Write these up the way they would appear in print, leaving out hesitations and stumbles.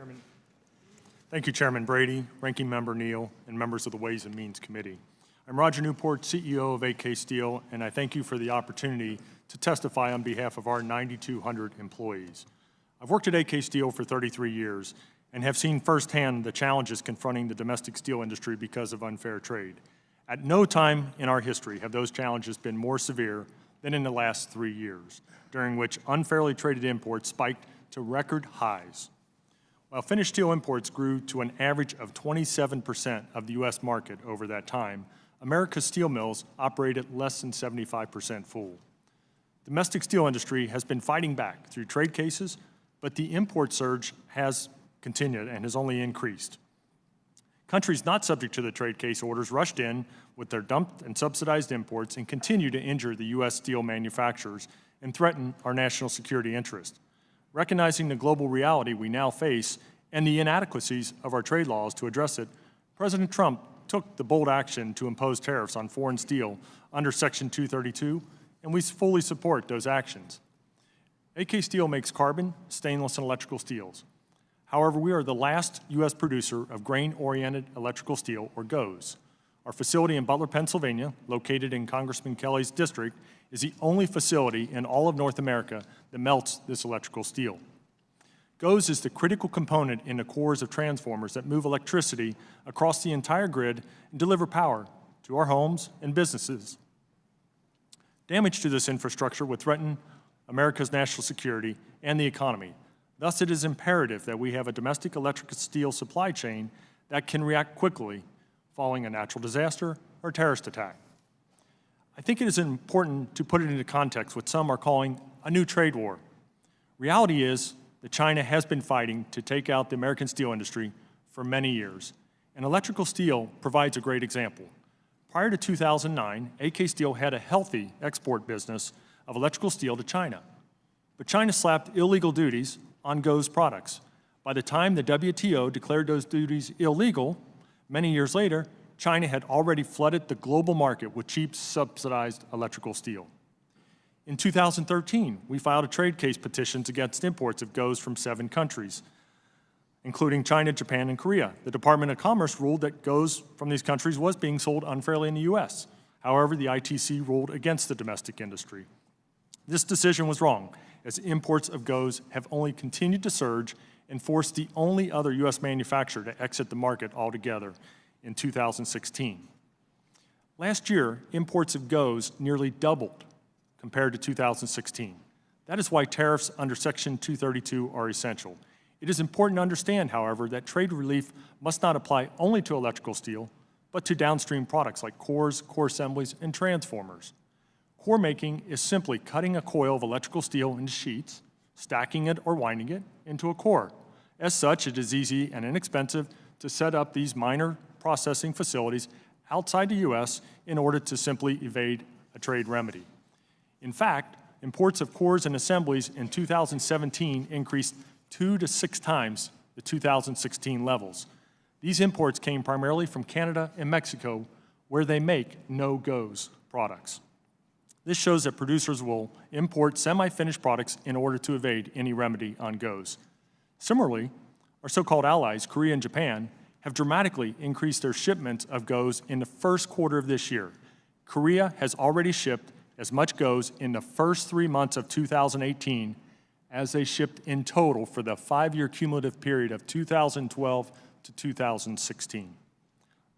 Chairman. Thank you, Chairman Brady, Ranking Member Neal, and members of the Ways and Means Committee. I'm Roger Newport, CEO of AK Steel, and I thank you for the opportunity to testify on behalf of our 9,200 employees. I've worked at AK Steel for 33 years and have seen firsthand the challenges confronting the domestic steel industry because of unfair trade. At no time in our history have those challenges been more severe than in the last 3 years, during which unfairly traded imports spiked to record highs. While finished steel imports grew to an average of 27% of the U.S. market over that time, America's steel mills operate at less than 75% full. The domestic steel industry has been fighting back through trade cases, but the import surge has continued and has only increased. Countries not subject to the trade case orders rushed in with their dumped and subsidized imports and continue to injure the U.S. steel manufacturers and threaten our national security interest. Recognizing the global reality we now face and the inadequacies of our trade laws to address it, President Trump took the bold action to impose tariffs on foreign steel under Section 232, and we fully support those actions. AK Steel makes carbon, stainless, and electrical steels. However, we are the last U.S. producer of grain-oriented electrical steel, or GOES. Our facility in Butler, Pennsylvania, located in Congressman Kelly's district, is the only facility in all of North America that melts this electrical steel. GOES is the critical component in the cores of transformers that move electricity across the entire grid and deliver power to our homes and businesses. Damage to this infrastructure would threaten America's national security and the economy. Thus, it is imperative that we have a domestic electric steel supply chain that can react quickly following a natural disaster or terrorist attack. I think it is important to put it into context what some are calling a new trade war. Reality is that China has been fighting to take out the American steel industry for many years, and electrical steel provides a great example. Prior to 2009, AK Steel had a healthy export business of electrical steel to China, but China slapped illegal duties on GOES products. By the time the WTO declared those duties illegal, many years later, China had already flooded the global market with cheap, subsidized electrical steel. In 2013, we filed a trade case petitions against imports of GOES from 7 countries, including China, Japan, and Korea. The Department of Commerce ruled that GOES from these countries was being sold unfairly in the U.S. However, the ITC ruled against the domestic industry. This decision was wrong, as imports of GOES have only continued to surge and forced the only other U.S. manufacturer to exit the market altogether in 2016. Last year, imports of GOES nearly doubled compared to 2016. That is why tariffs under Section 232 are essential. It is important to understand, however, that trade relief must not apply only to electrical steel, but to downstream products like cores, core assemblies, and transformers. Core making is simply cutting a coil of electrical steel into sheets, stacking it or winding it into a core. As such, it is easy and inexpensive to set up these minor processing facilities outside the U.S. in order to simply evade a trade remedy. In fact, imports of cores and assemblies in 2017 increased 2 to 6 times the 2016 levels. These imports came primarily from Canada and Mexico, where they make no GOES products. This shows that producers will import semi-finished products in order to evade any remedy on GOES. Similarly, our so-called allies, Korea and Japan, have dramatically increased their shipments of GOES in the first quarter of this year. Korea has already shipped as much GOES in the first 3 months of 2018 as they shipped in total for the 5-year cumulative period of 2012 to 2016.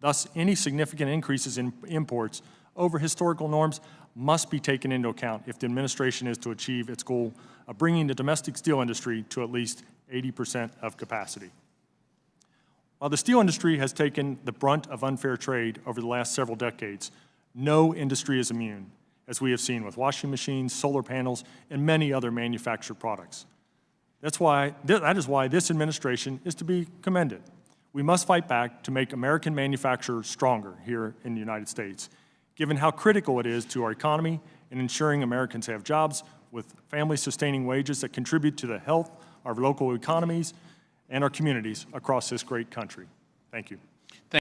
Thus, any significant increases in imports over historical norms must be taken into account if the administration is to achieve its goal of bringing the domestic steel industry to at least 80% of capacity. While the steel industry has taken the brunt of unfair trade over the last several decades, no industry is immune, as we have seen with washing machines, solar panels, and many other manufactured products. That is why this administration is to be commended. We must fight back to make American manufacturers stronger here in the United States, given how critical it is to our economy in ensuring Americans have jobs with family-sustaining wages that contribute to the health of our local economies and our communities across this great country. Thank you.